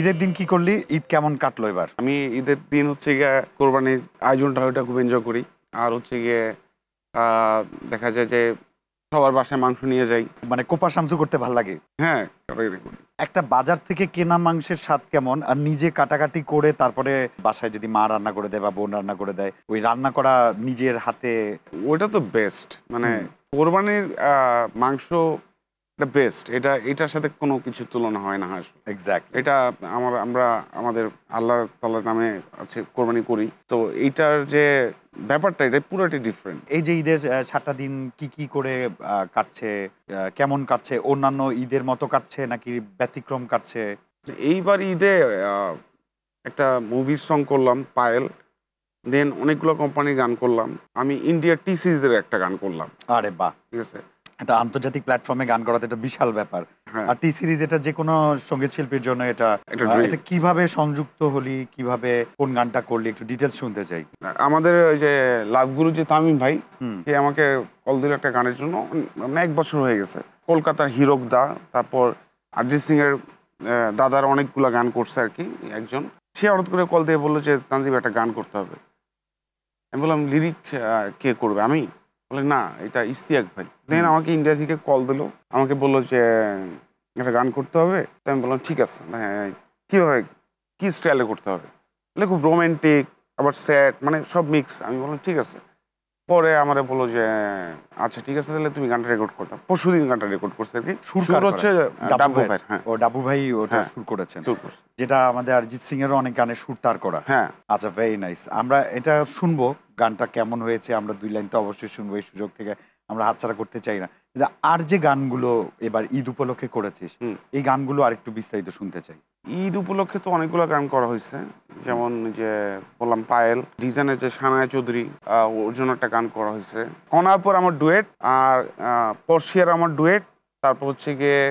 ঈদের দিন কি করলি? ঈদ কেমন কাটলো এবার? আমি ঈদের দিন হচ্ছে গিয়ে কোরবানির আয়োজনটা ওইটা খুব এনজয় করি। আর হচ্ছে গিয়ে দেখা যায় যে সবার বাসায় মাংস নিয়ে যাই। মানে কোপা সামসু করতে ভাল লাগে? হ্যাঁ, কাটাকাটি করি। একটা বাজার থেকে কেনা মাংসের স্বাদ কেমন, আর নিজে কাটাকাটি করে তারপরে বাসায় যদি মা রান্না করে দেয় বা বোন রান্না করে দেয়, ওই রান্না করা নিজের হাতে ওইটা তো বেস্ট। মানে কোরবানির মাংস বেস্ট। এটার সাথে কোনো কিছু তুলনা হয় না আসলে। এক্স্যাক্টলি। এটা আমরা আমাদের আল্লাহ তাআলার নামে আছে কোরবানি করি। তো এইটার যে ব্যাপারটা এটা পুরোটাই ডিফারেন্ট। এই যে ঈদের ৭টা দিন কি কি করে কাটছে, কেমন কাটছে? অন্যান্য ঈদের মতো কাটছে নাকি ব্যতিক্রম কাটছে? এইবার ঈদে একটা মুভির সং করলাম পায়েল, দেন অনেকগুলো কোম্পানির গান করলাম। আমি ইন্ডিয়া টি সিরিজের একটা গান করলাম। আরে বাহ! ঠিক আছে। এটা আন্তর্জাতিক প্ল্যাটফর্মে গান করা তো এটা বিশাল ব্যাপার। হ্যাঁ, আর টি সিরিজ এটা যে কোনো সঙ্গীত শিল্পীর জন্য এটা একটা ড্রিম। এটা কিভাবে সংযুক্ত হলি, কিভাবে কোন গানটা করলি, একটু ডিটেলস শুনতে চাই। আমাদের ওই যে লাভ গুরু যে তামিম ভাই, হুম। সে আমাকে কল দিল একটা গানের জন্য। মানে ১ বছর হয়ে গেছে। কলকাতার হীরক দা, তারপর অরিজিৎ সিং এর দাদার অনেকগুলা গান করছে আর কি একজন। সে হঠাৎ করে কল দিয়ে বললো যে তানজিব একটা গান করতে হবে। আমি বললাম লিরিক কে করবে? আমি? বলে না, এটা ইশতিয়াক ভাই। দেন আমাকে ইন্ডিয়া থেকে কল দিলো, আমাকে বললো যে একটা গান করতে হবে। তো আমি বললাম ঠিক আছে। হ্যাঁ, কীভাবে, কী স্টাইলে করতে হবে? বলে খুব রোমান্টিক, আবার স্যাড, মানে সব মিক্স। আমি বললাম ঠিক আছে। পরে আমারে বললো যে আচ্ছা ঠিক আছে, তাহলে তুমি গানটা রেকর্ড করতাম। পরশুদিন গানটা রেকর্ড করছে আর কি। সুর সুর কার হচ্ছে করা? ডাব্বু ভাই। হ্যাঁ, ও ডাবু ভাই ওটা হ্যাঁ, সুর করেছেন। সুর করছে। যেটা আমাদের অরিজিৎ সিং এরও অনেক গানের সুর তার করা। হ্যাঁ, আচ্ছা, ভেরি নাইস। আমরা এটা শুনবো, গানটা কেমন হয়েছে আমরা ২ লাইন তো অবশ্যই শুনবো, এই সুযোগ থেকে আমরা হাতছাড়া করতে চাই না। কিন্তু আর যে গানগুলো এবার ঈদ উপলক্ষে করেছিস, হুম। এই গানগুলো আরেকটু বিস্তারিত শুনতে চাই। ঈদ উপলক্ষে তো অনেকগুলো গান করা হয়েছে। যেমন যে বললাম পায়েল, ডিজাইনের যে সানায়া চৌধুরী, ওর জন্য একটা গান করা হয়েছে। কনাপুর আমার ডুয়েট, আর পরশিয়ার আমার ডুয়েট, তারপর হচ্ছে গিয়ে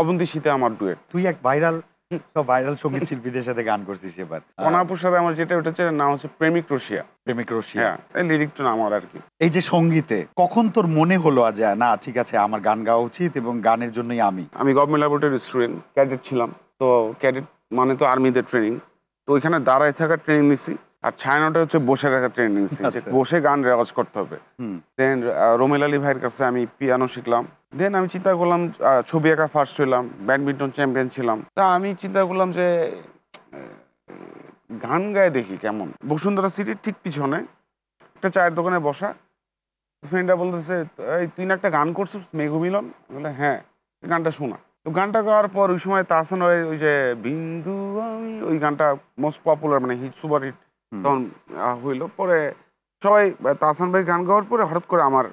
অবন্তী শীতে আমার ডুয়েট। তুই এক সব ভাইরাল সঙ্গীত শিল্পীদের সাথে গান করছিস এবার। কনাপুর সাথে আমার যেটা ওটা হচ্ছে নাম হচ্ছে প্রেমিক রশিয়া। প্রেমিক রশিয়া। হ্যাঁ, এই লিরিকটা না আমার আর কি। এই যে সঙ্গীতে কখন তোর মনে হলো যে না ঠিক আছে আমার গান গাওয়া উচিত এবং গানের জন্যই আমি গভর্নমেন্ট ল্যাবরেটরি স্টুডেন্ট, ক্যাডেট ছিলাম। তো ক্যাডেট মানে তো আর্মিদের ট্রেনিং। তো ওইখানে দাঁড়ায় থাকার ট্রেনিং নিছি, আর ছায়ানোটা হচ্ছে বসে রাখার ট্রেনিং নিছি, যে আচ্ছা। বসে গান রেওয়াজ করতে হবে। দেন রোমেল আলী ভাইয়ের কাছে আমি পিয়ানো শিখলাম। দেন আমি চিন্তা করলাম, ছবি আঁকা ফার্স্ট হইলাম, ব্যাডমিন্টন চ্যাম্পিয়ন ছিলাম। তা আমি চিন্তা করলাম যে গান গায়ে দেখি কেমন। বসুন্ধরা সিটির ঠিক পিছনে একটা চায়ের দোকানে বসা। ফ্রেন্ডরা বলতেছে এই তুই না একটা গান করছিস মেঘমিলন? বলে হ্যাঁ, গানটা শোনা। তো গানটা গাওয়ার পর ওই সময় তাহসান ওই যে বিন্দু আমি, ওই গানটা মোস্ট পপুলার, মানে হিট সুপার হিট তখন হইলো। পরে সবাই তাহসান ভাই গান গাওয়ার পরে হঠাৎ করে আমার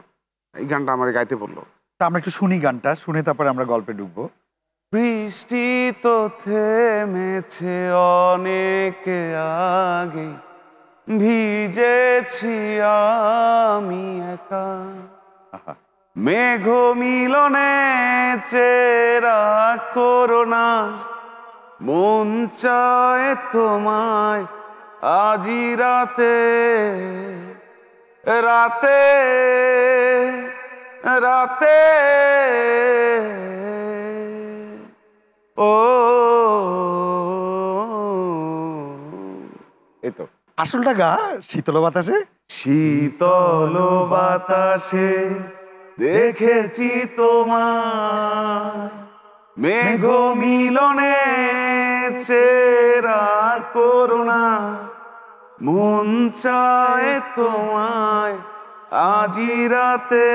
এই গানটা আমার গাইতে পড়লো। তা আমরা একটু শুনি গানটা, শুনে তারপরে আমরা গল্পে ঢুকবো। বৃষ্টি তো থেমেছে অনেক আগে, ভিজেছি আমি একা, আহা। মেঘ মিলনে চেরা করোনা, মন চায় তোমায় আজি রাতে, রাতে, রাতে, ও এই তো। আসলটা গা, শীতল বাতাসে। শীতল বাতাসে দেখেছি তোমার, মেঘ মিলনে চেরা করোনা, মন চায় তোমায় আজি রাতে।